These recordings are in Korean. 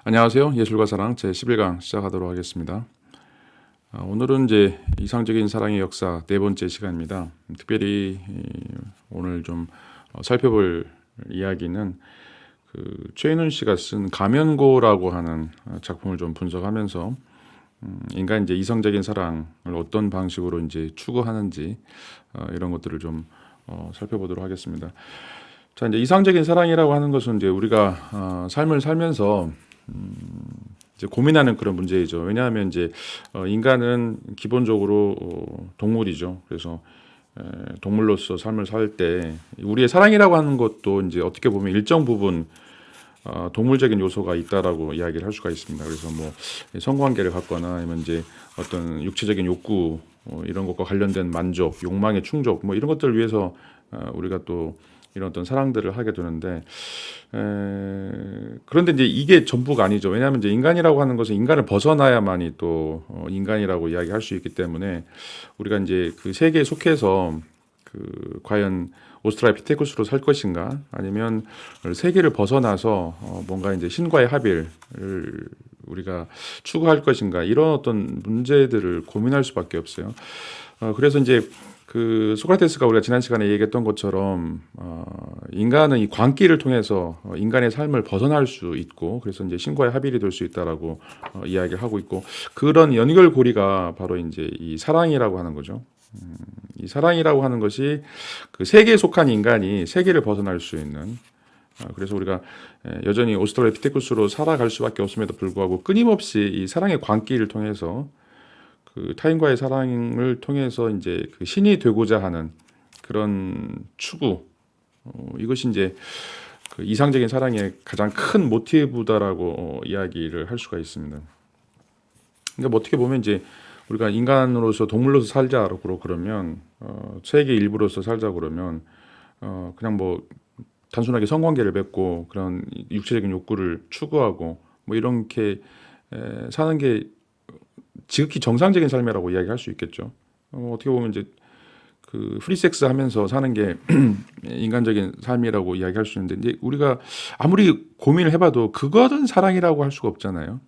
안녕하세요. 예술과 사랑 제 11강 시작하도록 하겠습니다. 오늘은 이제 이상적인 사랑의 역사 네 번째 시간입니다. 특별히 오늘 좀 살펴볼 이야기는 최인훈 씨가 쓴 가면고라고 하는 작품을 좀 분석하면서 인간 이제 이성적인 사랑을 어떤 방식으로 이제 추구하는지 이런 것들을 좀 살펴보도록 하겠습니다. 자, 이제 이상적인 사랑이라고 하는 것은 이제 우리가 삶을 살면서 이제 고민하는 그런 문제이죠. 왜냐하면 이제 인간은 기본적으로 동물이죠. 그래서 동물로서 삶을 살 때 우리의 사랑이라고 하는 것도 이제 어떻게 보면 일정 부분 동물적인 요소가 있다라고 이야기를 할 수가 있습니다. 그래서 뭐 성관계를 갖거나 아니면 이제 어떤 육체적인 욕구 이런 것과 관련된 만족, 욕망의 충족 뭐 이런 것들을 위해서 우리가 또 이런 어떤 사랑들을 하게 되는데 그런데 이제 이게 전부가 아니죠. 왜냐하면 이제 인간이라고 하는 것은 인간을 벗어나야만이 또 인간이라고 이야기할 수 있기 때문에 우리가 이제 그 세계에 속해서 과연 오스트랄피테쿠스로 살 것인가 아니면 세계를 벗어나서 뭔가 이제 신과의 합일을 우리가 추구할 것인가 이런 어떤 문제들을 고민할 수밖에 없어요. 그래서 이제 소크라테스가 우리가 지난 시간에 얘기했던 것처럼 인간은 이 광기를 통해서 인간의 삶을 벗어날 수 있고 그래서 이제 신과의 합일이 될 수 있다라고 이야기를 하고 있고 그런 연결고리가 바로 이제 이 사랑이라고 하는 거죠. 이 사랑이라고 하는 것이 그 세계에 속한 인간이 세계를 벗어날 수 있는 그래서 우리가 여전히 오스트랄피테쿠스로 살아갈 수밖에 없음에도 불구하고 끊임없이 이 사랑의 광기를 통해서 타인과의 사랑을 통해서 이제 신이 되고자 하는 그런 추구 이것이 이제 이상적인 사랑의 가장 큰 모티브다라고 이야기를 할 수가 있습니다. 그러니까 뭐 어떻게 보면 이제 우리가 인간으로서 동물로서 살자고 그러면 세계 일부로서 살자 그러면 그냥 뭐 단순하게 성관계를 맺고 그런 육체적인 욕구를 추구하고 뭐 이렇게 사는 게 지극히 정상적인 삶이라고 이야기할 수 있겠죠. 어떻게 보면 이제 프리섹스 하면서 사는 게 인간적인 삶이라고 이야기할 수 있는데 이제 우리가 아무리 고민을 해봐도 그거는 사랑이라고 할 수가 없잖아요.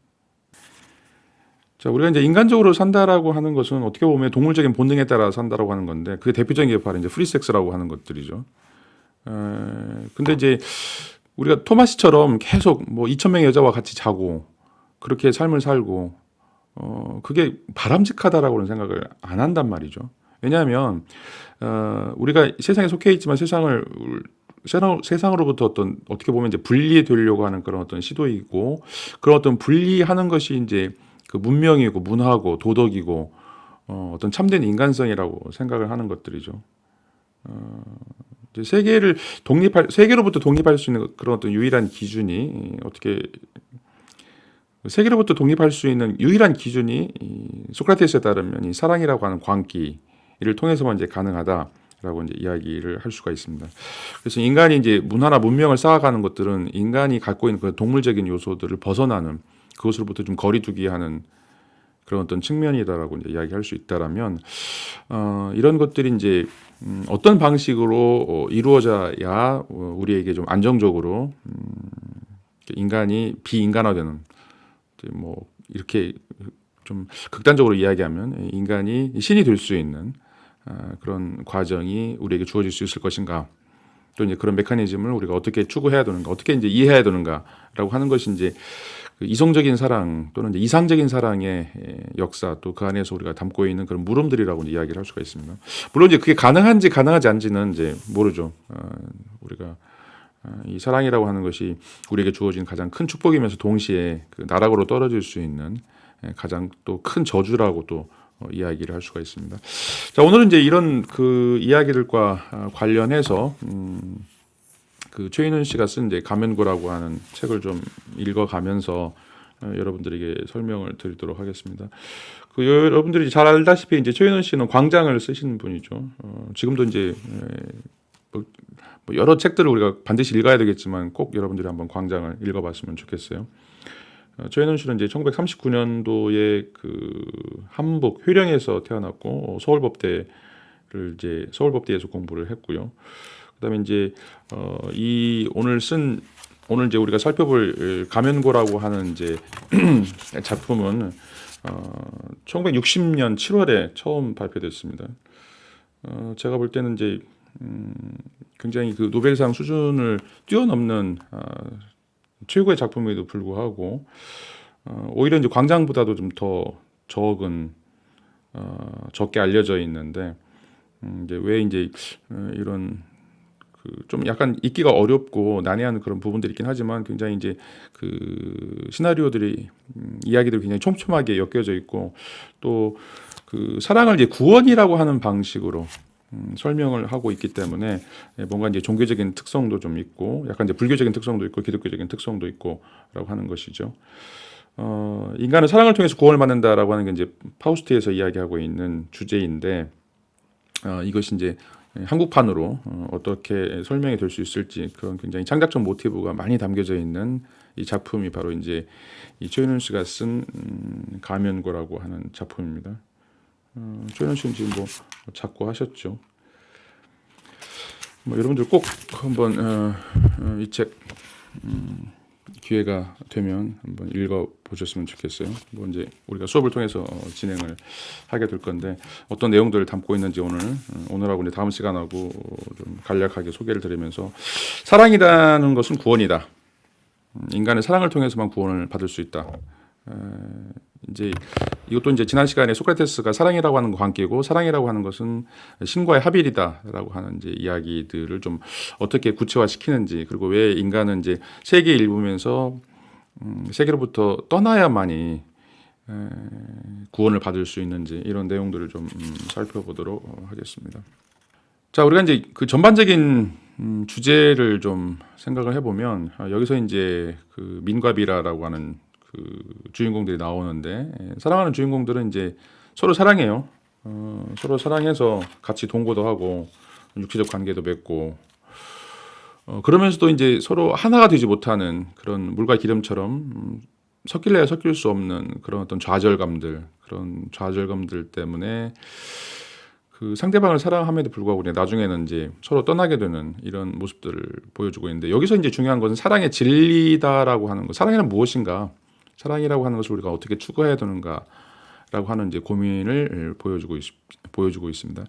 자, 우리가 이제 인간적으로 산다라고 하는 것은 어떻게 보면 동물적인 본능에 따라 산다라고 하는 건데 그게 대표적인 게 바로 이제 프리섹스라고 하는 것들이죠. 근데 이제 우리가 토마스처럼 계속 뭐 2,000명의 여자와 같이 자고 그렇게 삶을 살고 그게 바람직하다라고는 생각을 안 한단 말이죠. 왜냐하면 우리가 세상에 속해 있지만 세상으로부터 어떻게 보면 이제 분리되려고 하는 그런 어떤 시도이고 그런 어떤 분리하는 것이 이제 문명이고 문화고 도덕이고 어떤 참된 인간성이라고 생각을 하는 것들이죠. 이제 세계로부터 독립할 수 있는 그런 어떤 유일한 기준이 세계로부터 독립할 수 있는 유일한 기준이 소크라테스에 따르면 이 사랑이라고 하는 광기를 통해서만 이제 가능하다라고 이제 이야기를 할 수가 있습니다. 그래서 인간이 이제 문화나 문명을 쌓아가는 것들은 인간이 갖고 있는 그 동물적인 요소들을 벗어나는 그것으로부터 좀 거리두기 하는 그런 어떤 측면이다라고 이제 이야기할 수 있다라면 이런 것들이 이제 어떤 방식으로 이루어져야 우리에게 좀 안정적으로 인간이 비인간화되는 뭐 이렇게 좀 극단적으로 이야기하면 인간이 신이 될 수 있는 그런 과정이 우리에게 주어질 수 있을 것인가 또 이제 그런 메커니즘을 우리가 어떻게 추구해야 되는가 어떻게 이제 이해해야 되는가라고 하는 것이 이제 이성적인 사랑 또는 이제 이상적인 사랑의 역사 또 그 안에서 우리가 담고 있는 그런 물음들이라고 이야기를 할 수가 있습니다. 물론 이제 그게 가능한지 가능하지 않지는 이제 모르죠. 우리가 이 사랑이라고 하는 것이 우리에게 주어진 가장 큰 축복이면서 동시에 나락으로 떨어질 수 있는 가장 또 큰 저주라고 또 이야기를 할 수가 있습니다. 자, 오늘은 이제 이런 이야기들과 관련해서 최인훈 씨가 쓴 이제 가면고라고 하는 책을 좀 읽어가면서 여러분들에게 설명을 드리도록 하겠습니다. 여러분들이 잘 알다시피 이제 최인훈 씨는 광장을 쓰시는 분이죠. 지금도 이제 뭐 여러 책들을 우리가 반드시 읽어야 되겠지만 꼭 여러분들이 한번 광장을 읽어봤으면 좋겠어요. 최인훈 씨는 이제 1939년도에 함북 효령에서 태어났고 서울법대에서 공부를 했고요. 그다음에 이제 이 오늘 쓴 오늘 이제 우리가 살펴볼 가면고라고 하는 이제 작품은 1960년 7월에 처음 발표됐습니다. 제가 볼 때는 이제 굉장히 그 노벨상 수준을 뛰어넘는 최고의 작품에도 불구하고 오히려 이제 광장보다도 좀 더 적은 적게 알려져 있는데 이제 왜 이제 이런 그 좀 약간 읽기가 어렵고 난해한 그런 부분들이 있긴 하지만 굉장히 이제 그 시나리오들이 이야기들이 굉장히 촘촘하게 엮여져 있고 또 그 사랑을 이제 구원이라고 하는 방식으로 설명을 하고 있기 때문에 뭔가 이제 종교적인 특성도 좀 있고 약간 이제 불교적인 특성도 있고 기독교적인 특성도 있고라고 하는 것이죠. 인간은 사랑을 통해서 구원을 받는다라고 하는 게 이제 파우스트에서 이야기하고 있는 주제인데 이것이 이제 한국판으로 어떻게 설명이 될 수 있을지 그런 굉장히 창작적 모티브가 많이 담겨져 있는 이 작품이 바로 이제 이 최윤훈 씨가 쓴 가면고라고 하는 작품입니다. 최윤훈 씨는 지금 뭐 작고하셨죠. 뭐 여러분들 꼭 한번 이 책 기회가 되면 한번 읽어 보셨으면 좋겠어요. 뭐 이제 우리가 수업을 통해서 진행을 하게 될 건데 어떤 내용들을 담고 있는지 오늘하고 이제 다음 시간하고 좀 간략하게 소개를 드리면서 사랑이라는 것은 구원이다. 인간은 사랑을 통해서만 구원을 받을 수 있다. 이제 이것도 이제 지난 시간에 소크라테스가 사랑이라고 하는 거 관계고 사랑이라고 하는 것은 신과의 합일이다라고 하는 이제 이야기들을 좀 어떻게 구체화시키는지 그리고 왜 인간은 이제 세계 일부면서 세계로부터 떠나야만이 구원을 받을 수 있는지 이런 내용들을 좀 살펴보도록 하겠습니다. 자, 우리가 이제 그 전반적인 주제를 좀 생각을 해보면 여기서 이제 그 민과 비라라고 하는 그 주인공들이 나오는데 사랑하는 주인공들은 이제 서로 사랑해요. 서로 사랑해서 같이 동거도 하고 육체적 관계도 맺고 그러면서도 이제 서로 하나가 되지 못하는 그런 물과 기름처럼 섞일래야 섞일 수 없는 그런 어떤 그런 좌절감들 때문에 그 상대방을 사랑함에도 불구하고 나중에는 이제 서로 떠나게 되는 이런 모습들을 보여주고 있는데 여기서 이제 중요한 것은 사랑의 진리다라고 하는 것. 사랑이란 무엇인가? 사랑이라고 하는 것을 우리가 어떻게 추구해야 되는가라고 하는 이제 고민을 보여주고 있습니다.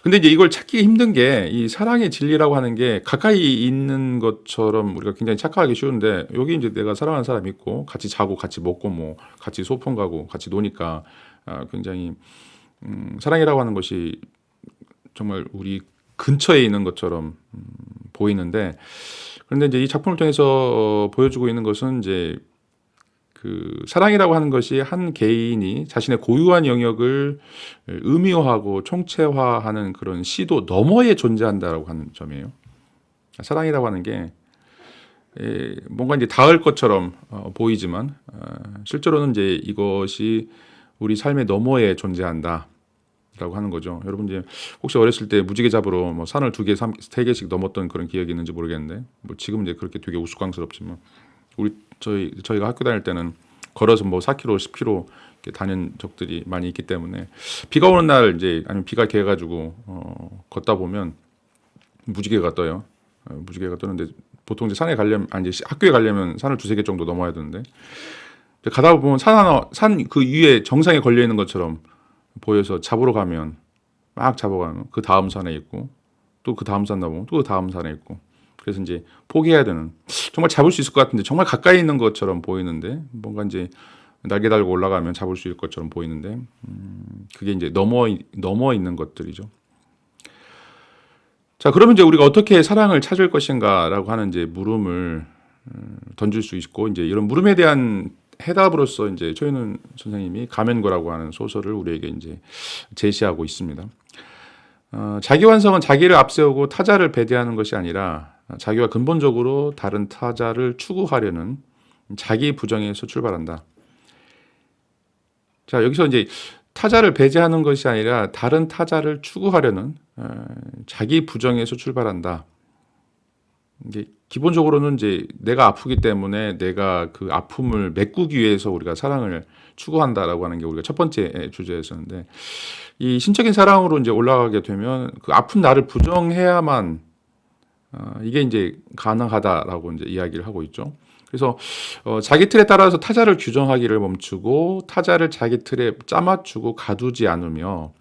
근데 이제 이걸 찾기 힘든 게 이 사랑의 진리라고 하는 게 가까이 있는 것처럼 우리가 굉장히 착각하기 쉬운데 여기 이제 내가 사랑하는 사람이 있고 같이 자고 같이 먹고 뭐 같이 소풍 가고 같이 노니까 굉장히 사랑이라고 하는 것이 정말 우리 근처에 있는 것처럼 보이는데 그런데 이제 이 작품을 통해서 보여주고 있는 것은 이제 그 사랑이라고 하는 것이 한 개인이 자신의 고유한 영역을 의미화하고 총체화하는 그런 시도 너머에 존재한다라고 하는 점이에요. 사랑이라고 하는 게 뭔가 이제 닿을 것처럼 보이지만 실제로는 이제 이것이 우리 삶의 너머에 존재한다라고 하는 거죠. 여러분 이제 혹시 어렸을 때 무지개 잡으러 뭐 산을 2개, 3개씩 넘었던 그런 기억이 있는지 모르겠는데 뭐 지금 이제 그렇게 되게 우스꽝스럽지만 저희가 학교 다닐 때는 걸어서 뭐 4km, 10km 이렇게 다닌 적들이 많이 있기 때문에 비가 오는 날 이제 아니면 비가 개가지고 걷다 보면 무지개가 떠요. 무지개가 뜨는데 보통 이제 산에 가려면 이제 학교에 가려면 산을 2-3개 정도 넘어야 되는데 가다 보면 산 그 위에 정상에 걸려 있는 것처럼 보여서 잡으러 가면 막 잡아가면 그 다음 산에 있고 또 그 다음 산 나보면 또 그 다음 산에 있고 그래서 이제 포기해야 되는 정말 잡을 수 있을 것 같은데 정말 가까이 있는 것처럼 보이는데 뭔가 이제 날개 달고 올라가면 잡을 수 있을 것처럼 보이는데 그게 이제 넘어 있는 것들이죠. 자, 그러면 이제 우리가 어떻게 사랑을 찾을 것인가라고 하는 이제 물음을 던질 수 있고 이제 이런 물음에 대한 해답으로서 이제 최윤훈 선생님이 가면고라고 하는 소설을 우리에게 이제 제시하고 있습니다. 자기 완성은 자기를 앞세우고 타자를 배제하는 것이 아니라 자기와 근본적으로 다른 타자를 추구하려는 자기 부정에서 출발한다. 자, 여기서 이제 타자를 배제하는 것이 아니라 다른 타자를 추구하려는 자기 부정에서 출발한다. 이게 기본적으로는 이제 내가 아프기 때문에 내가 그 아픔을 메꾸기 위해서 우리가 사랑을 추구한다라고 하는 게 우리가 첫 번째 주제였었는데 이 신적인 사랑으로 이제 올라가게 되면 그 아픈 나를 부정해야만 이게 이제 가능하다라고 이제 이야기를 하고 있죠. 그래서 자기 틀에 따라서 타자를 규정하기를 멈추고 타자를 자기 틀에 짜맞추고 가두지 않으며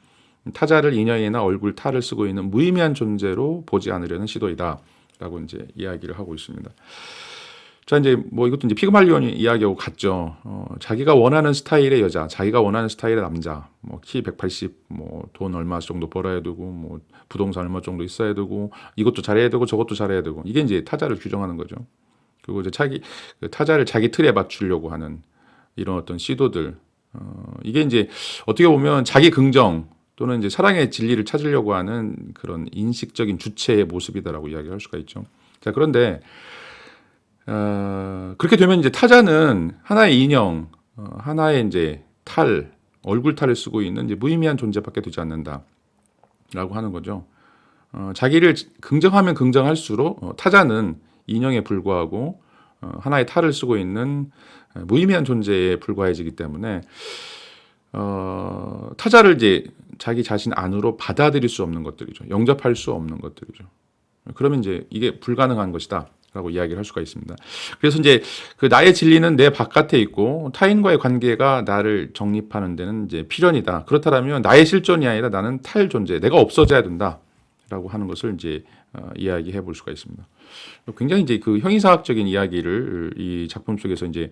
타자를 인형이나 얼굴 탈을 쓰고 있는 무의미한 존재로 보지 않으려는 시도이다라고 이제 이야기를 하고 있습니다. 자, 이제 뭐 이것도 이제 피그말리온 이야기하고 같죠. 자기가 원하는 스타일의 여자, 자기가 원하는 스타일의 남자, 뭐 키 180, 뭐 돈 얼마 정도 벌어야 되고, 뭐 부동산 얼마 정도 있어야 되고, 이것도 잘해야 되고, 저것도 잘해야 되고, 이게 이제 타자를 규정하는 거죠. 그리고 이제 그 타자를 자기 틀에 맞추려고 하는 이런 어떤 시도들, 이게 이제 어떻게 보면 자기 긍정 또는 이제 사랑의 진리를 찾으려고 하는 그런 인식적인 주체의 모습이다라고 이야기할 수가 있죠. 자, 그런데 그렇게 되면 이제 타자는 하나의 인형, 하나의 이제 탈, 얼굴 탈을 쓰고 있는 이제 무의미한 존재밖에 되지 않는다라고 하는 거죠. 자기를 긍정하면 긍정할수록 타자는 인형에 불과하고 하나의 탈을 쓰고 있는 무의미한 존재에 불과해지기 때문에 타자를 이제 자기 자신 안으로 받아들일 수 없는 것들이죠. 영접할 수 없는 것들이죠. 그러면 이제 이게 불가능한 것이다. 라고 이야기를 할 수가 있습니다. 그래서 이제 그 나의 진리는 내 바깥에 있고 타인과의 관계가 나를 정립하는 데는 이제 필연이다. 그렇다면 나의 실존이 아니라 나는 타일 존재, 내가 없어져야 된다라고 하는 것을 이제 이야기해 볼 수가 있습니다. 굉장히 이제 그 형이상학적인 이야기를 이 작품 속에서 이제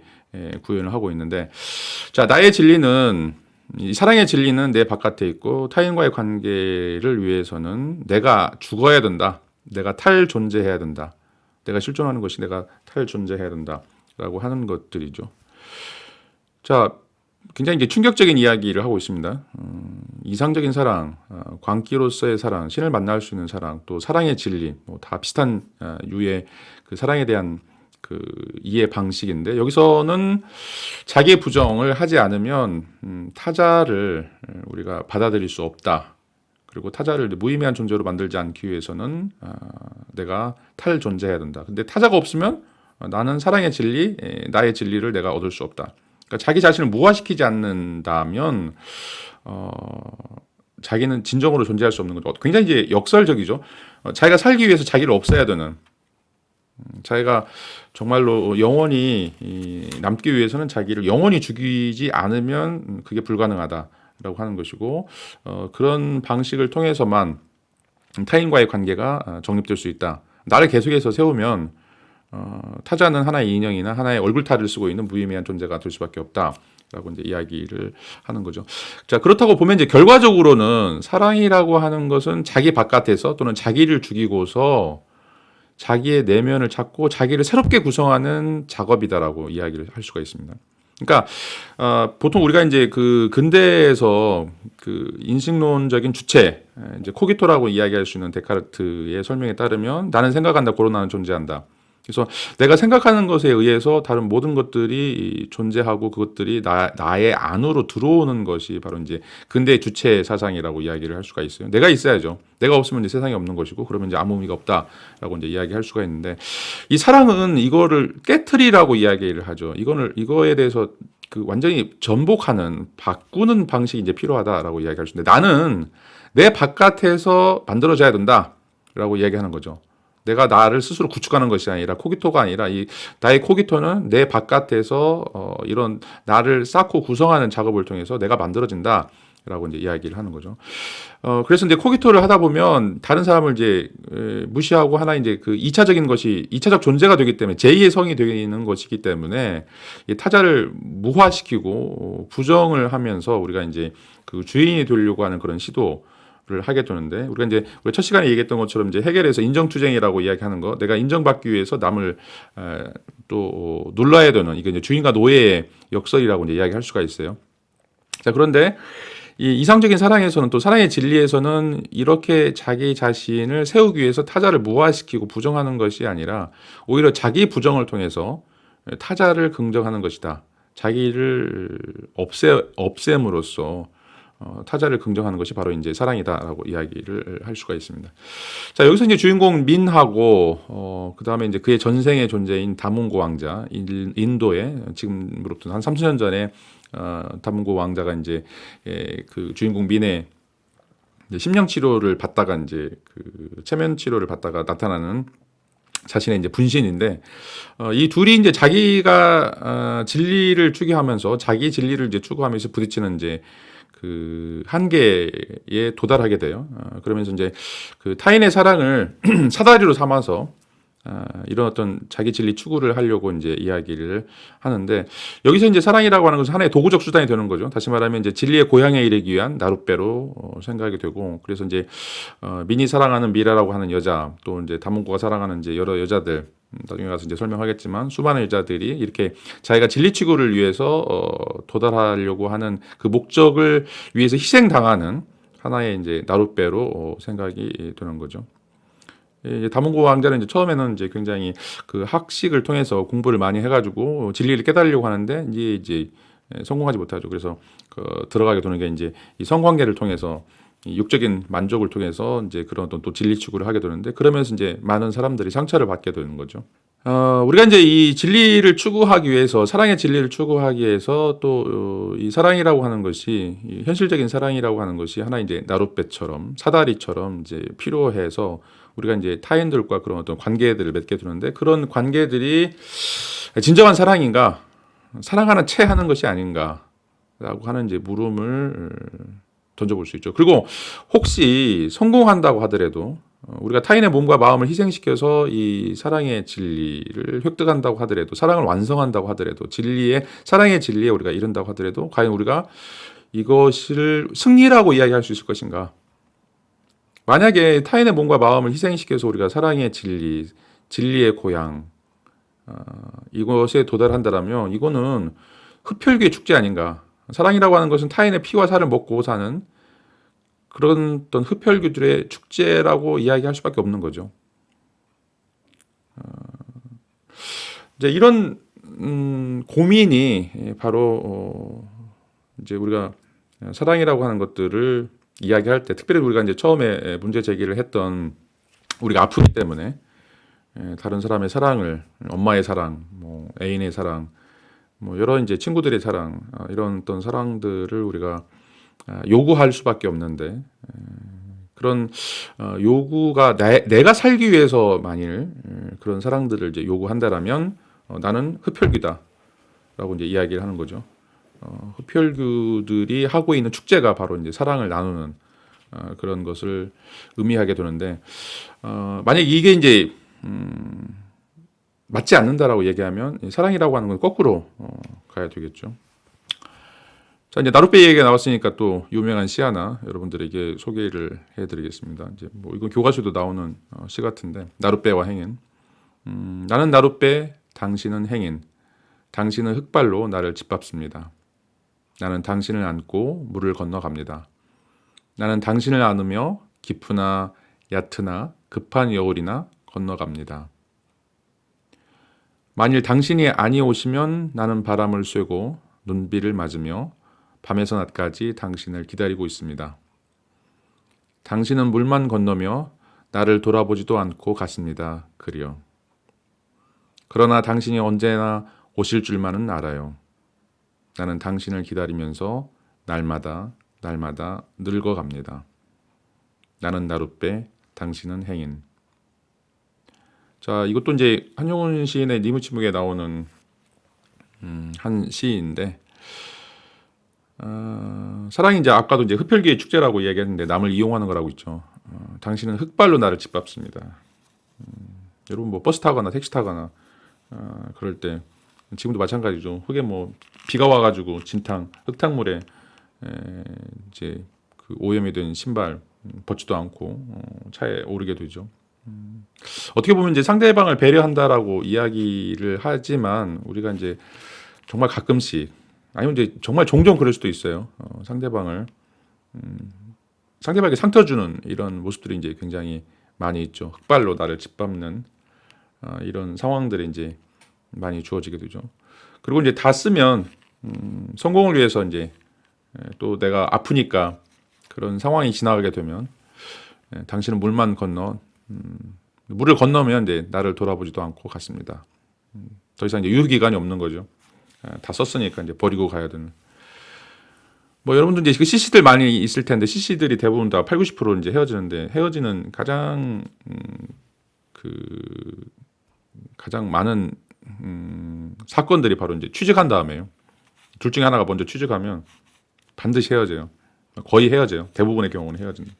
구현을 하고 있는데, 자, 나의 진리는 이 사랑의 진리는 내 바깥에 있고 타인과의 관계를 위해서는 내가 죽어야 된다. 내가 탈 존재해야 된다. 내가 실존하는 것이 내가 탈 존재해야 된다라고 하는 것들이죠. 자, 굉장히 이제 충격적인 이야기를 하고 있습니다. 이상적인 사랑, 광기로서의 사랑, 신을 만날 수 있는 사랑, 또 사랑의 진리, 뭐 다 비슷한 유의 그 사랑에 대한 그 이해 방식인데, 여기서는 자기의 부정을 하지 않으면 타자를 우리가 받아들일 수 없다. 그리고 타자를 무의미한 존재로 만들지 않기 위해서는 내가 탈 존재해야 된다. 근데 타자가 없으면 나는 사랑의 진리, 나의 진리를 내가 얻을 수 없다. 그러니까 자기 자신을 무화시키지 않는다면 자기는 진정으로 존재할 수 없는 거죠. 굉장히 이제 역설적이죠. 자기가 살기 위해서 자기를 없애야 되는, 자기가 정말로 영원히 남기 위해서는 자기를 영원히 죽이지 않으면 그게 불가능하다. 라고 하는 것이고, 그런 방식을 통해서만 타인과의 관계가 정립될 수 있다. 나를 계속해서 세우면 타자는 하나의 인형이나 하나의 얼굴탈을 쓰고 있는 무의미한 존재가 될 수밖에 없다라고 이제 이야기를 하는 거죠. 자, 그렇다고 보면 이제 결과적으로는 사랑이라고 하는 것은 자기 바깥에서 또는 자기를 죽이고서 자기의 내면을 찾고 자기를 새롭게 구성하는 작업이다라고 이야기를 할 수가 있습니다. 그러니까 보통 우리가 이제 그 근대에서 그 인식론적인 주체, 이제 코기토라고 이야기할 수 있는 데카르트의 설명에 따르면 나는 생각한다, 고로 나는 존재한다. 그래서 내가 생각하는 것에 의해서 다른 모든 것들이 존재하고 그것들이 나의 안으로 들어오는 것이 바로 이제 근대의 주체 사상이라고 이야기를 할 수가 있어요. 내가 있어야죠. 내가 없으면 이제 세상에 없는 것이고, 그러면 이제 아무 의미가 없다라고 이제 이야기할 수가 있는데, 이 사랑은 이거를 깨트리라고 이야기를 하죠. 이거에 대해서 그 완전히 전복하는, 바꾸는 방식이 이제 필요하다라고 이야기할 수 있는데, 나는 내 바깥에서 만들어져야 된다라고 이야기하는 거죠. 내가 나를 스스로 구축하는 것이 아니라, 코기토가 아니라 나의 코기토는 내 바깥에서 이런 나를 쌓고 구성하는 작업을 통해서 내가 만들어진다라고 이제 이야기를 하는 거죠. 그래서 이제 코기토를 하다 보면 다른 사람을 이제 무시하고 하나 이제 그 2차적 존재가 되기 때문에, 제2의 성이 되는 것이기 때문에 이 타자를 무화시키고 부정을 하면서 우리가 이제 그 주인이 되려고 하는 그런 시도 를 하게 되는데, 우리가 이제 우리 첫 시간에 얘기했던 것처럼 이제 해결해서 인정투쟁이라고 이야기하는 거, 내가 인정받기 위해서 남을 또 놀라야 되는, 이게 이제 주인과 노예의 역설이라고 이제 이야기할 수가 있어요. 자, 그런데 이 이상적인 사랑에서는, 또 사랑의 진리에서는 이렇게 자기 자신을 세우기 위해서 타자를 무화시키고 부정하는 것이 아니라 오히려 자기 부정을 통해서 타자를 긍정하는 것이다. 자기를 없앰으로써 타자를 긍정하는 것이 바로 이제 사랑이다라고 이야기를 할 수가 있습니다. 자, 여기서 이제 주인공 민하고 그 다음에 이제 그의 전생의 존재인 다문고 왕자, 인도의 지금으로부터 한 30년 전에 다문고 왕자가 이제 그 주인공 민의 심령 치료를 받다가 이제 그 체면 치료를 받다가 나타나는 자신의 이제 분신인데 이 둘이 이제 자기가 진리를 추구하면서 자기 진리를 이제 추구하면서 부딪히는 이제 그 한계에 도달하게 돼요. 그러면서 이제 그 타인의 사랑을 사다리로 삼아서 이런 어떤 자기 진리 추구를 하려고 이제 이야기를 하는데 여기서 이제 사랑이라고 하는 것은 하나의 도구적 수단이 되는 거죠. 다시 말하면 이제 진리의 고향에 이르기 위한 나룻배로 생각이 되고 그래서 이제 민이 사랑하는 미라라고 하는 여자 또 이제 다문구가 사랑하는 이제 여러 여자들 나중에 가서 이제 설명하겠지만 수많은 여자들이 이렇게 자기가 진리 추구를 위해서 도달하려고 하는 그 목적을 위해서 희생당하는 하나의 이제 나룻배로 생각이 되는 거죠. 다문고 왕자는 이제 처음에는 이제 굉장히 그 학식을 통해서 공부를 많이 해가지고 진리를 깨달으려고 하는데 이제 성공하지 못하죠. 그래서 들어가게 되는 게 이제 이 성관계를 통해서 이 육적인 만족을 통해서 이제 그런 어떤 또 진리 추구를 하게 되는데 그러면서 이제 많은 사람들이 상처를 받게 되는 거죠. 우리가 이제 이 진리를 추구하기 위해서 사랑의 진리를 추구하기 위해서 또 이 사랑이라고 하는 것이 이 현실적인 사랑이라고 하는 것이 하나 이제 나룻배처럼 사다리처럼 이제 필요해서 우리가 이제 타인들과 그런 어떤 관계들을 맺게 되는데 그런 관계들이 진정한 사랑인가 사랑하는 채 하는 것이 아닌가라고 하는 이제 물음을 던져볼 수 있죠. 그리고 혹시 성공한다고 하더라도 우리가 타인의 몸과 마음을 희생시켜서 이 사랑의 진리를 획득한다고 하더라도 사랑을 완성한다고 하더라도 사랑의 진리에 우리가 이른다고 하더라도 과연 우리가 이것을 승리라고 이야기할 수 있을 것인가? 만약에 타인의 몸과 마음을 희생시켜서 우리가 사랑의 진리의 고향 이것에 도달한다라면 이거는 흡혈귀의 축제 아닌가? 사랑이라고 하는 것은 타인의 피와 살을 먹고 사는 그런 어떤 흡혈귀들의 축제라고 이야기할 수밖에 없는 거죠. 이제 이런 고민이 바로 이제 우리가 사랑이라고 하는 것들을 이야기할 때, 특별히 우리가 이제 처음에 문제 제기를 했던 우리가 아프기 때문에 다른 사람의 사랑을, 엄마의 사랑, 뭐 애인의 사랑, 뭐 여러 이제 친구들의 사랑, 이런 어떤 사랑들을 우리가 요구할 수밖에 없는데 그런 요구가 내가 살기 위해서 만일 그런 사랑들을 이제 요구한다라면 나는 흡혈귀다라고 이제 이야기를 하는 거죠. 흡혈귀들이 하고 있는 축제가 바로 이제 사랑을 나누는 그런 것을 의미하게 되는데 만약 이게 이제 맞지 않는다라고 얘기하면 사랑이라고 하는 건 거꾸로 가야 되겠죠. 자, 이제 나룻배 얘기가 나왔으니까 또 유명한 시 하나 여러분들에게 소개를 해드리겠습니다. 이제 뭐 이건 교과서도 나오는 시 같은데 나룻배와 행인. 나는 나룻배, 당신은 행인. 당신은 흙발로 나를 짓밟습니다. 나는 당신을 안고 물을 건너갑니다. 나는 당신을 안으며 깊으나 얕으나 급한 여울이나 건너갑니다. 만일 당신이 아니 오시면 나는 바람을 쐬고 눈비를 맞으며 밤에서 낮까지 당신을 기다리고 있습니다. 당신은 물만 건너며 나를 돌아보지도 않고 갔습니다. 그리요. 그러나 당신이 언제나 오실 줄만은 알아요. 나는 당신을 기다리면서 날마다 늙어갑니다. 나는 나룻배, 당신은 행인. 자, 이것도 이제 한용운 시인의 니무치묵에 나오는 한 시인데 사랑이 이제 아까도 이제 흡혈귀의 축제라고 이야기했는데 남을 이용하는 거라고 있죠. 당신은 흙발로 나를 짓밟습니다. 여러분 뭐 버스 타거나 택시 타거나 그럴 때 지금도 마찬가지죠. 흙에 뭐 비가 와가지고 진탕 흙탕물에 이제 그 오염이 된 신발 벗지도 않고 차에 오르게 되죠. 어떻게 보면 이제 상대방을 배려한다라고 이야기를 하지만 우리가 이제 정말 가끔씩 아니면 이제 정말 종종 그럴 수도 있어요. 상대방에게 상처 주는 이런 모습들이 이제 굉장히 많이 있죠. 흙발로 나를 짓밟는 이런 상황들이 이제 많이 주어지게 되죠. 그리고 이제 다 쓰면 성공을 위해서 이제 또 내가 아프니까 그런 상황이 지나가게 되면 당신은 물만 건너 물을 건너면 이제 나를 돌아보지도 않고 갔습니다. 더 이상 이제 유효기간이 없는 거죠. 다 썼으니까 이제 버리고 가야 되는. 뭐 여러분들 이제 그 CC들 많이 있을 텐데 CC들이 대부분 다 80, 90% 이제 헤어지는데 헤어지는 가장 그 가장 많은 사건들이 바로 이제 취직한 다음에요. 둘 중에 하나가 먼저 취직하면 반드시 헤어져요. 거의 헤어져요. 대부분의 경우는 헤어진다.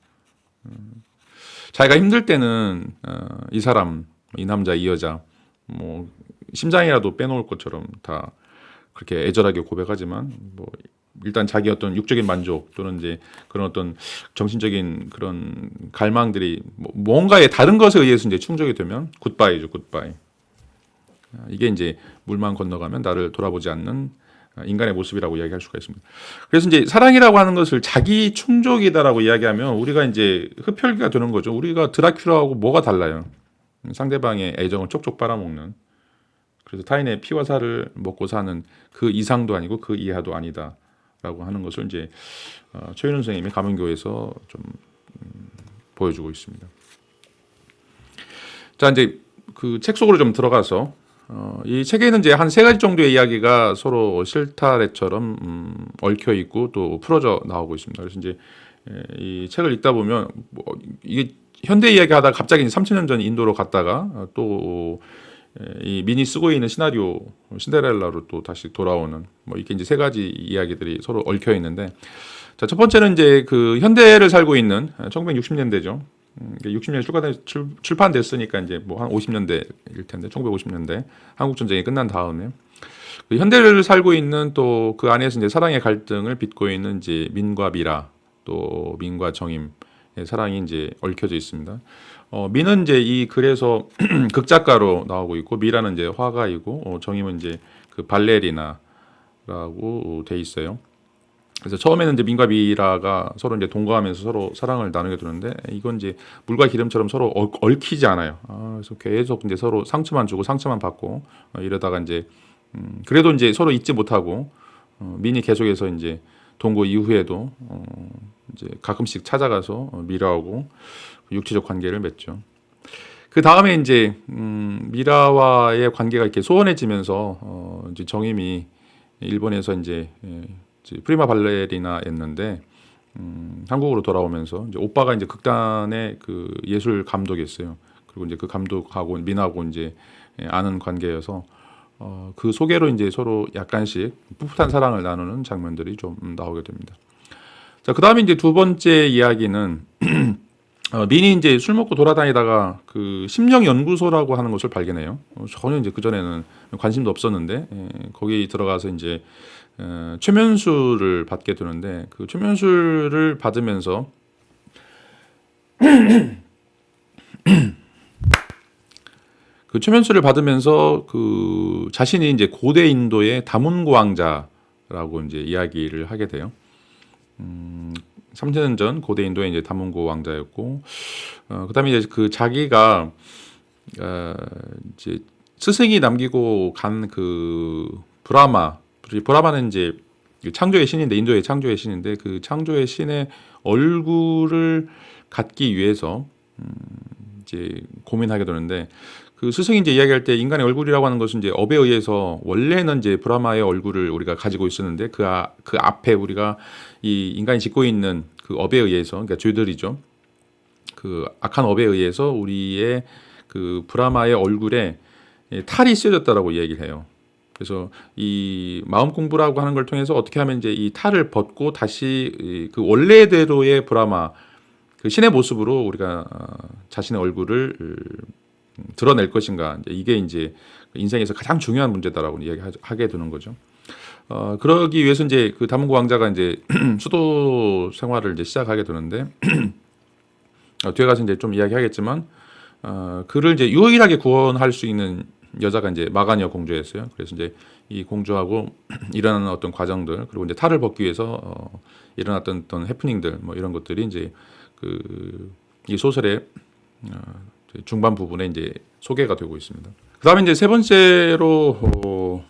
자기가 힘들 때는 이 사람, 이 남자, 이 여자, 뭐 심장이라도 빼놓을 것처럼 다 그렇게 애절하게 고백하지만 뭐 일단 자기 어떤 육적인 만족 또는 이제 그런 어떤 정신적인 그런 갈망들이 뭔가의 다른 것에 의해서 이제 충족이 되면 굿바이죠, 굿바이. 이게 이제 물만 건너가면 나를 돌아보지 않는 인간의 모습이라고 이야기할 수가 있습니다. 그래서 이제 사랑이라고 하는 것을 자기 충족이다라고 이야기하면 우리가 이제 흡혈귀가 되는 거죠. 우리가 드라큘라하고 뭐가 달라요? 상대방의 애정을 쪽쪽 빨아먹는. 그래서 타인의 피와 살을 먹고 사는 그 이상도 아니고 그 이하도 아니다라고 하는 것을 이제 최윤훈 선생님이 가문교에서 좀 보여주고 있습니다. 자, 이제 그 책 속으로 좀 들어가서 이 책에는 이제 한 세 가지 정도의 이야기가 서로 실타래처럼 얽혀 있고 또 풀어져 나오고 있습니다. 그래서 이제 이 책을 읽다 보면 뭐 이게 현대 이야기 하다가 갑자기 3,000년 전 인도로 갔다가 또 이 민이 쓰고 있는 시나리오 신데렐라로 또 다시 돌아오는 뭐 이게 이제 세 가지 이야기들이 서로 얽혀 있는데 자, 첫 번째는 이제 그 현대를 살고 있는 1960년대죠. 60년에 출판됐으니까 이제 뭐 한 50년대일 텐데 1950년대 한국 전쟁이 끝난 다음에 그 현대를 살고 있는 또 그 안에서 이제 사랑의 갈등을 빚고 있는 이제 민과 미라 또 민과 정임의 사랑이 이제 얽혀져 있습니다. 민은 이제 이 글에서 극작가로 나오고 있고 미라는 이제 화가이고 정임은 이제 그 발레리나라고 돼 있어요. 그래서 처음에는 이제 민과 미라가 서로 이제 동거하면서 서로 사랑을 나누게 되는데 이건 이제 물과 기름처럼 서로 얽히지 않아요. 그래서 계속 이제 서로 상처만 주고 상처만 받고 이러다가 이제 그래도 이제 서로 잊지 못하고 민이 계속해서 이제 동거 이후에도 이제 가끔씩 찾아가서 미라하고 육체적 관계를 맺죠. 그 다음에 이제 미라와의 관계가 이렇게 소원해지면서 이제 정임이 일본에서 이제 프리마 발레리나였는데 한국으로 돌아오면서 이제 오빠가 이제 극단의 그 예술 감독이었어요. 그리고 이제 그 감독하고 민하고 이제 아는 관계여서 그 소개로 이제 서로 약간씩 풋풋한 사랑을 나누는 장면들이 좀 나오게 됩니다. 자, 그 다음에 이제 두 번째 이야기는 민이 이제 술 먹고 돌아다니다가 그 심령 연구소라고 하는 것을 발견해요. 전혀 이제 그 전에는 관심도 없었는데 거기 들어가서 이제 최면술을 받게 되는데 그 최면술을 받으면서 그 최면술을 받으면서 그 자신이 이제 고대 인도의 다문고 왕자라고 이제 이야기를 하게 돼요. 3,000년 전 고대 인도의 이제 다문고 왕자였고, 그다음에 이제 그 자기가 이제 스승이 남기고 간 그 브라마는 이제 창조의 신인데 인도의 창조의 신인데 그 창조의 신의 얼굴을 갖기 위해서 이제 고민하게 되는데 그 스승이 이제 이야기할 때 인간의 얼굴이라고 하는 것은 이제 업에 의해서 원래는 이제 브라마의 얼굴을 우리가 가지고 있었는데 그 앞에 우리가 이 인간이 짓고 있는 그 업에 의해서 그러니까 죄들이죠. 그 악한 업에 의해서 우리의 그 브라마의 얼굴에 탈이 쓰여졌다라고 이야기를 해요. 그래서 이 마음 공부라고 하는 걸 통해서 어떻게 하면 이제 이 탈을 벗고 다시 그 원래대로의 브라마 그 신의 모습으로 우리가 자신의 얼굴을 드러낼 것인가 이게 이제 인생에서 가장 중요한 문제다라고 이야기하게 되는 거죠. 그러기 위해서 이제 그 다문고 왕자가 이제 수도 생활을 이제 시작하게 되는데 뒤에 가서 이제 좀 이야기하겠지만 그를 이제 유일하게 구원할 수 있는 여자가 이제 마가니아 공주였어요. 그래서 이제 이 공주하고 일어나는 어떤 과정들 그리고 이제 탈을 벗기 위해서 일어났던 어떤 해프닝들 뭐 이런 것들이 이제 그 이 소설의 중반 부분에 이제 소개가 되고 있습니다. 그다음에 이제 세 번째로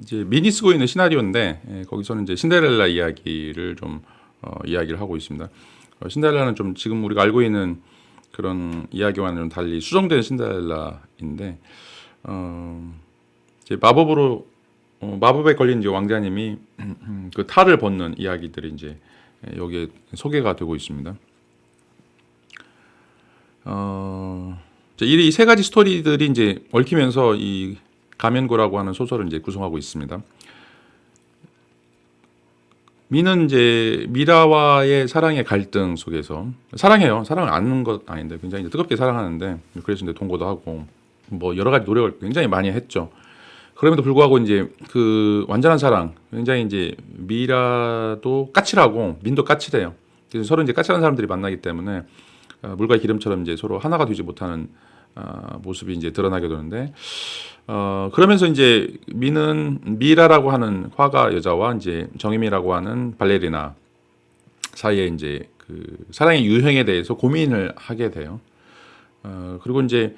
이제 민이 쓰고 있는 시나리오인데 거기서는 이제 신데렐라 이야기를 좀 이야기를 하고 있습니다. 신데렐라는 좀 지금 우리가 알고 있는 그런 이야기와는 좀 달리 수정된 신데렐라인데 이제 마법에 걸린 이제 왕자님이 그 탈을 벗는 이야기들이 이제 여기에 소개가 되고 있습니다. 이 세 가지 스토리들이 이제 얽히면서 이 가면고라고 하는 소설을 이제 구성하고 있습니다. 미는 이제 미라와의 사랑의 갈등 속에서 사랑해요. 사랑을 않는 것 아닌데 굉장히 이제 뜨겁게 사랑하는데 그래서 이제 동거도 하고 뭐 여러 가지 노력을 굉장히 많이 했죠. 그럼에도 불구하고 이제 그 완전한 사랑 굉장히 이제 미라도 까칠하고 민도 까칠해요. 그래서 서로 이제 까칠한 사람들이 만나기 때문에 물과 기름처럼 이제 서로 하나가 되지 못하는 모습이 이제 드러나게 되는데 그러면서 이제 미는 미라라고 하는 화가 여자와 이제 정임이라고 하는 발레리나 사이에 이제 그 사랑의 유형에 대해서 고민을 하게 돼요. 그리고 이제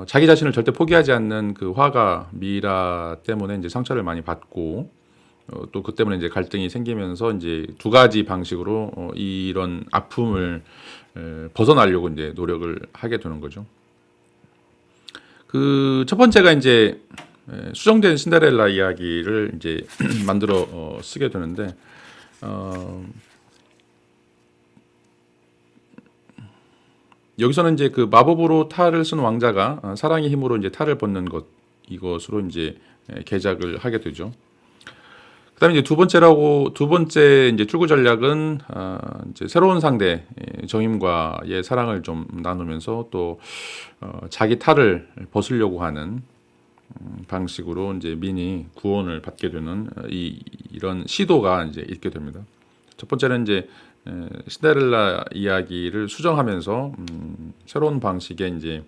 자기 자신을 절대 포기하지 않는 그 화가 미라 때문에 이제 상처를 많이 받고 또 그 때문에 이제 갈등이 생기면서 이제 두 가지 방식으로 이런 아픔을 벗어나려고 이제 노력을 하게 되는 거죠. 그 첫 번째가 이제 수정된 신데렐라 이야기를 이제 만들어 쓰게 되는데 여기서는 이제 그 마법으로 탈을 쓴 왕자가 사랑의 힘으로 이제 탈을 벗는 것 이것으로 이제 개작을 하게 되죠. 그다음에 이제 두 번째 이제 출구 전략은 이제 새로운 상대 정임과의 사랑을 좀 나누면서 또 자기 탈을 벗으려고 하는 방식으로 이제 민이 구원을 받게 되는 이런 시도가 이제 있게 됩니다. 첫 번째는 이제 신데렐라 이야기를 수정하면서 새로운 방식의 이제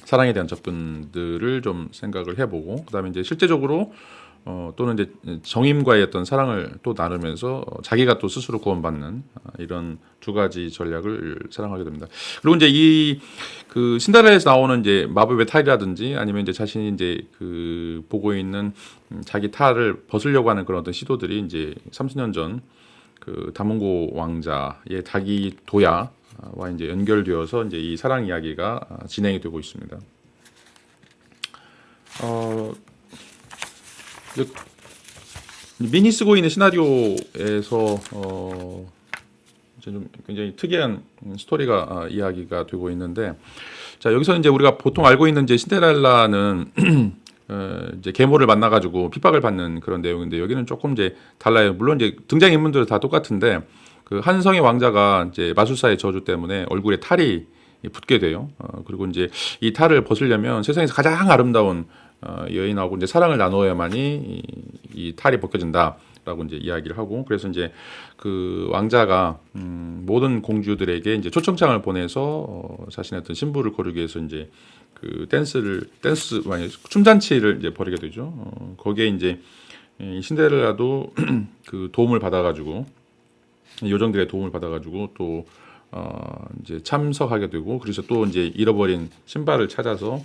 사랑에 대한 접근들을 좀 생각을 해보고 그다음에 이제 실제적으로 또는 이제 정임과의 어떤 사랑을 또 나누면서 자기가 또 스스로 구원받는 이런 두 가지 전략을 사랑하게 됩니다. 그리고 이제 이 그 신데렐라에서 나오는 이제 마법의 탈이라든지 아니면 이제 자신이 이제 그 보고 있는 자기 탈을 벗으려고 하는 그런 어떤 시도들이 이제 30년 전 그 다문고 왕자의 닭이 도야와 이제 연결되어서 이제 이 사랑 이야기가 진행이 되고 있습니다. 민이 쓰고 있는 시나리오에서 이제 좀 굉장히 특이한 스토리가 이야기가 되고 있는데, 자 여기서 이제 우리가 보통 알고 있는 이제 신데렐라는 이제 계모를 만나가지고 핍박을 받는 그런 내용인데 여기는 조금 이제 달라요. 물론 이제 등장 인물들은 다 똑같은데 그 한성의 왕자가 이제 마술사의 저주 때문에 얼굴에 탈이 붙게 돼요. 그리고 이제 이 탈을 벗으려면 세상에서 가장 아름다운 여인하고 이제 사랑을 나누어야만이 이 탈이 벗겨진다라고 이제 이야기를 하고 그래서 이제 그 왕자가 모든 공주들에게 이제 초청장을 보내서 자신의 어떤 신부를 고르기 위해서 이제 그 춤잔치를 이제 벌이게 되죠. 거기에 이제 신데렐라도 그 도움을 받아가지고 요정들의 도움을 받아가지고 또 이제 참석하게 되고 그래서 또 이제 잃어버린 신발을 찾아서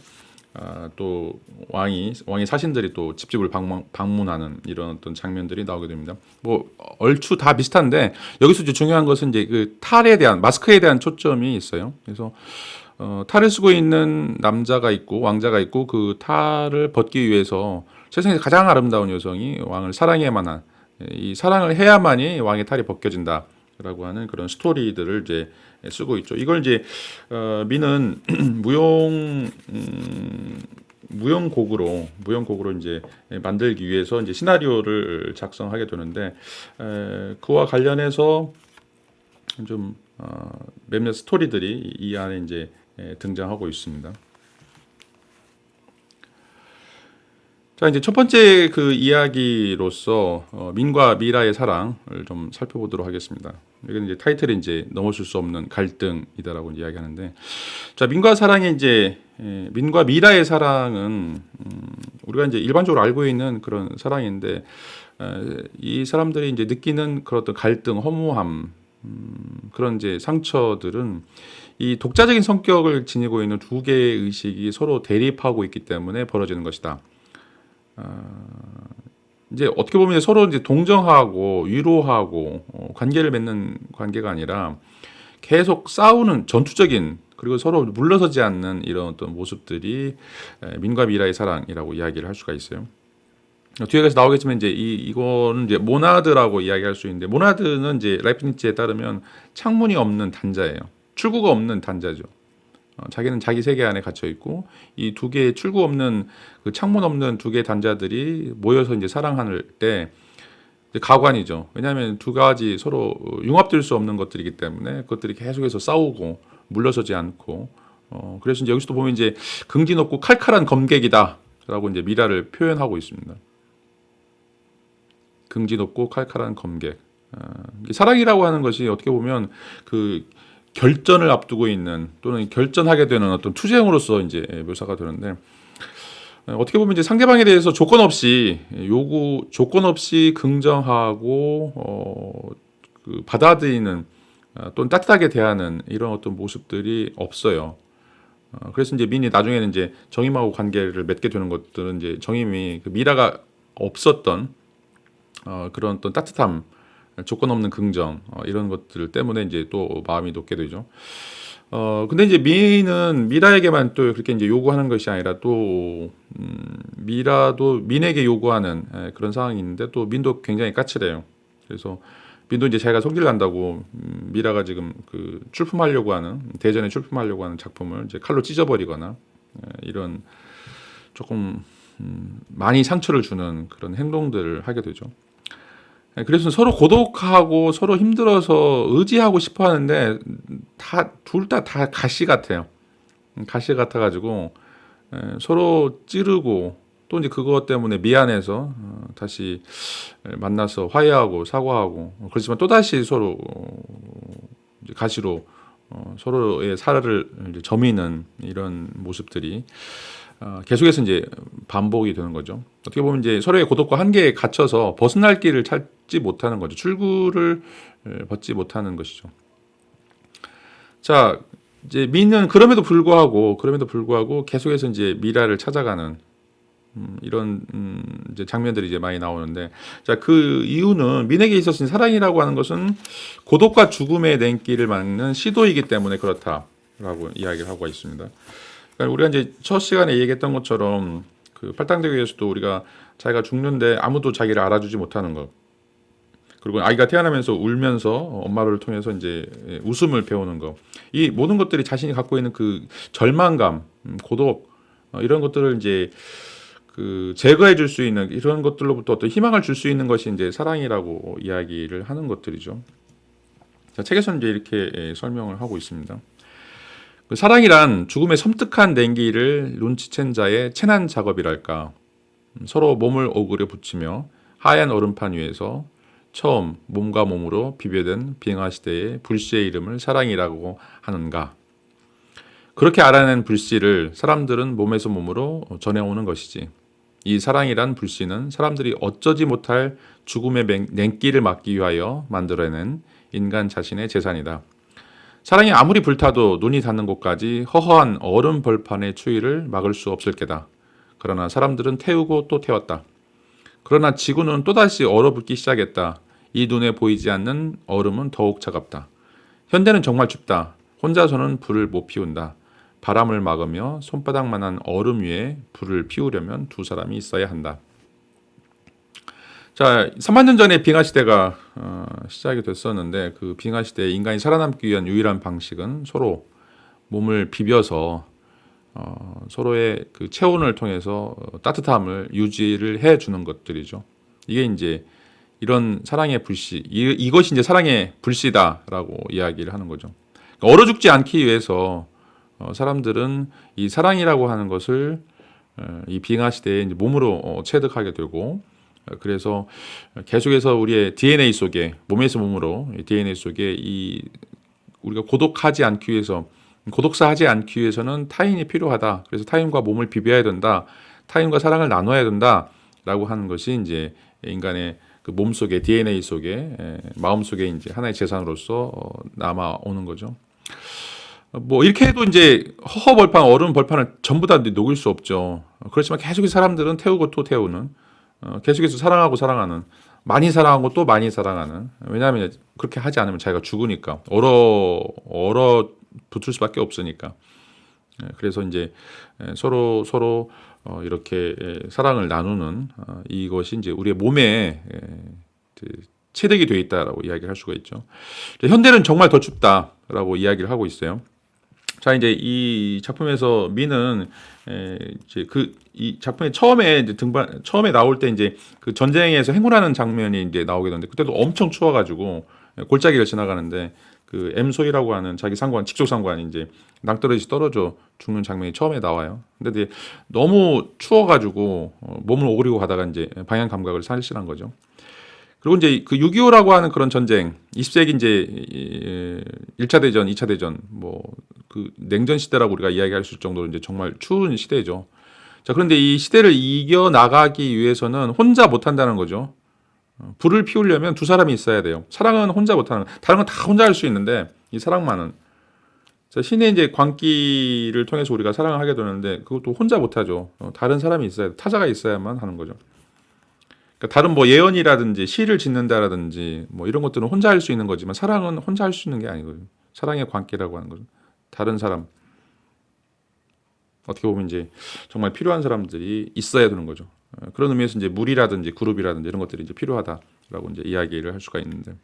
또 왕의 사신들이 또 집집을 방문하는 이런 어떤 장면들이 나오게 됩니다. 뭐 얼추 다 비슷한데 여기서 이제 중요한 것은 이제 그 탈에 대한 마스크에 대한 초점이 있어요. 그래서 탈을 쓰고 있는 남자가 있고 왕자가 있고 그 탈을 벗기 위해서 세상에서 가장 아름다운 여성이 왕을 사랑해야만 한 이 사랑을 해야만이 왕의 탈이 벗겨진다라고 하는 그런 스토리들을 이제 쓰고 있죠. 이걸 이제 미는 무용곡으로 이제 만들기 위해서 이제 시나리오를 작성하게 되는데 그와 관련해서 좀 몇몇 스토리들이 이 안에 이제 등장하고 있습니다. 자 이제 첫 번째 그 이야기로서 민과 미라의 사랑을 좀 살펴보도록 하겠습니다. 여기는 이제 타이틀이 이제 넘어설 수 없는 갈등이다라고 이야기하는데, 자 민과 미라의 사랑은 우리가 이제 일반적으로 알고 있는 그런 사랑인데 이 사람들이 이제 느끼는 그런 어떤 갈등, 허무함 그런 이제 상처들은 이 독자적인 성격을 지니고 있는 두 개의 의식이 서로 대립하고 있기 때문에 벌어지는 것이다. 이제 어떻게 보면 서로 이제 동정하고 위로하고 관계를 맺는 관계가 아니라 계속 싸우는 전투적인 그리고 서로 물러서지 않는 이런 어떤 모습들이 민과 미라의 사랑이라고 이야기를 할 수가 있어요. 뒤에 가서 나오겠지만 이제 이거는 이제 모나드라고 이야기할 수 있는데 모나드는 이제 라이프니츠에 따르면 창문이 없는 단자예요. 출구가 없는 단자죠. 자기는 자기 세계 안에 갇혀 있고 이 두 개의 출구 없는 그 창문 없는 두 개의 단자들이 모여서 이제 사랑할 때 이제 가관이죠. 왜냐하면 두 가지 서로 융합될 수 없는 것들이기 때문에 그것들이 계속해서 싸우고 물러서지 않고 그래서 이제 여기서도 보면 이제 긍지 높고 칼칼한 검객이다라고 이제 미라를 표현하고 있습니다. 긍지 높고 칼칼한 검객. 사랑이라고 하는 것이 어떻게 보면 그 결전을 앞두고 있는 또는 결전하게 되는 어떤 투쟁으로서 이제 묘사가 되는데 어떻게 보면 이제 상대방에 대해서 조건 없이 조건 없이 긍정하고 그 받아들이는 또는 따뜻하게 대하는 이런 어떤 모습들이 없어요. 그래서 이제 민이 나중에는 이제 정임하고 관계를 맺게 되는 것들은 이제 정임이 그 미라가 없었던 그런 어떤 따뜻함, 조건 없는 긍정 이런 것들 때문에 이제 또 마음이 녹게 되죠. 근데 이제 민은 미라에게만 또 그렇게 이제 요구하는 것이 아니라 또 미라도 민에게 요구하는 그런 상황이 있는데 또 민도 굉장히 까칠해요. 그래서 민도 이제 자기가 성질 난다고 미라가 지금 그 출품하려고 하는 대전에 출품하려고 하는 작품을 이제 칼로 찢어버리거나 이런 조금 많이 상처를 주는 그런 행동들을 하게 되죠. 그래서 서로 고독하고 서로 힘들어서 의지하고 싶어 하는데 둘 다 가시 같아요. 가시 같아가지고 서로 찌르고 또 이제 그것 때문에 미안해서 다시 만나서 화해하고 사과하고 그렇지만 또 다시 서로 이제 가시로 서로의 살을 이제 저미는 이런 모습들이 계속해서 이제 반복이 되는 거죠. 어떻게 보면 이제 서로의 고독과 한계에 갇혀서 벗어날 길을 찾지 못하는 거죠. 출구를 벗지 못하는 것이죠. 자, 이제 민은 그럼에도 불구하고 계속해서 이제 미라를 찾아가는 이런 이제 장면들이 이제 많이 나오는데, 자, 그 이유는 민에게 있어서 사랑이라고 하는 것은 고독과 죽음의 냉길을 막는 시도이기 때문에 그렇다라고 이야기를 하고 있습니다. 그러니까 우리가 이제 첫 시간에 얘기했던 것처럼 그 팔당대교에서도 우리가 자기가 죽는데 아무도 자기를 알아주지 못하는 것, 그리고 아이가 태어나면서 울면서 엄마를 통해서 이제 웃음을 배우는 것, 이 모든 것들이 자신이 갖고 있는 그 절망감, 고독 이런 것들을 이제 그 제거해 줄 수 있는 이런 것들로부터 어떤 희망을 줄 수 있는 것이 이제 사랑이라고 이야기를 하는 것들이죠. 자, 책에서는 이제 이렇게 설명을 하고 있습니다. 그 사랑이란 죽음의 섬뜩한 냉기를 눈치챈 자의 체난 작업이랄까. 서로 몸을 오그려 붙이며 하얀 얼음판 위에서 처음 몸과 몸으로 비벼된 빙하 시대의 불씨의 이름을 사랑이라고 하는가. 그렇게 알아낸 불씨를 사람들은 몸에서 몸으로 전해오는 것이지. 이 사랑이란 불씨는 사람들이 어쩌지 못할 죽음의 냉기를 막기 위하여 만들어낸 인간 자신의 재산이다. 사랑이 아무리 불타도 눈이 닿는 곳까지 허허한 얼음 벌판의 추위를 막을 수 없을 게다. 그러나 사람들은 태우고 또 태웠다. 그러나 지구는 또다시 얼어붙기 시작했다. 이 눈에 보이지 않는 얼음은 더욱 차갑다. 현대는 정말 춥다. 혼자서는 불을 못 피운다. 바람을 막으며 손바닥만한 얼음 위에 불을 피우려면 두 사람이 있어야 한다. 자, 3만 년 전에 빙하 시대가 시작이 됐었는데 그 빙하 시대에 인간이 살아남기 위한 유일한 방식은 서로 몸을 비벼서 서로의 그 체온을 통해서 따뜻함을 유지를 해 주는 것들이죠. 이게 이제 이런 사랑의 불씨, 이것이 이제 사랑의 불씨다라고 이야기를 하는 거죠. 그러니까 얼어 죽지 않기 위해서 사람들은 이 사랑이라고 하는 것을 이 빙하 시대에 이제 몸으로 체득하게 되고, 그래서 계속해서 우리의 DNA 속에 몸에서 몸으로 DNA 속에 이 우리가 고독하지 않기 위해서 고독사하지 않기 위해서는 타인이 필요하다. 그래서 타인과 몸을 비벼야 된다. 타인과 사랑을 나눠야 된다라고 하는 것이 이제 인간의 그 몸 속에 DNA 속에 마음 속에 이제 하나의 재산으로서 남아 오는 거죠. 뭐 이렇게 해도 이제 허허 벌판, 얼음 벌판을 전부 다 녹일 수 없죠. 그렇지만 계속해서 사람들은 태우고 또 태우는, 계속해서 사랑하고 사랑하는, 많이 사랑하고 또 많이 사랑하는. 왜냐하면 그렇게 하지 않으면 자기가 죽으니까 얼어 붙을 수밖에 없으니까. 그래서 이제 서로 이렇게 사랑을 나누는 이것이 이제 우리의 몸에 체득이 되어 있다라고 이야기를 할 수가 있죠. 현대는 정말 더 춥다라고 이야기를 하고 있어요. 자, 이제 이 작품에서 미는 이제 이 작품의 처음에 이제 처음에 나올 때 이제 그 전쟁에서 행군하는 장면이 이제 나오게 되는데 그때도 엄청 추워가지고 골짜기를 지나가는데 그 엠소이라고 하는 자기 상관 직속 상관이 이제 낭떠러지 떨어져 죽는 장면이 처음에 나와요. 근데 이제 너무 추워가지고 몸을 오그리고 가다가 이제 방향 감각을 상실한 거죠. 그리고 이제 그 6.25라고 하는 그런 전쟁, 20세기 이제 1차 대전, 2차 대전, 뭐 그 냉전 시대라고 우리가 이야기할 수 있을 정도로 이제 정말 추운 시대죠. 자, 그런데 이 시대를 이겨 나가기 위해서는 혼자 못 한다는 거죠. 불을 피우려면 두 사람이 있어야 돼요. 사랑은 혼자 못 하는, 다른 건 다 혼자 할 수 있는데 이 사랑만은. 자, 신의 이제 광기를 통해서 우리가 사랑을 하게 되는데 그것도 혼자 못 하죠. 다른 사람이 있어야 돼. 타자가 있어야만 하는 거죠. 그러니까 다른 뭐 예언이라든지 시를 짓는다라든지 뭐 이런 것들은 혼자 할 수 있는 거지만 사랑은 혼자 할 수 있는 게 아니거든요. 사랑의 관계라고 하는 거죠. 다른 사람, 어떻게 보면 이제 정말 필요한 사람들이 있어야 되는 거죠. 그런 의미에서 이제 물이라든지 그룹이라든지 이런 것들이 이제 필요하다라고 이제 이야기를 할 수가 있는데.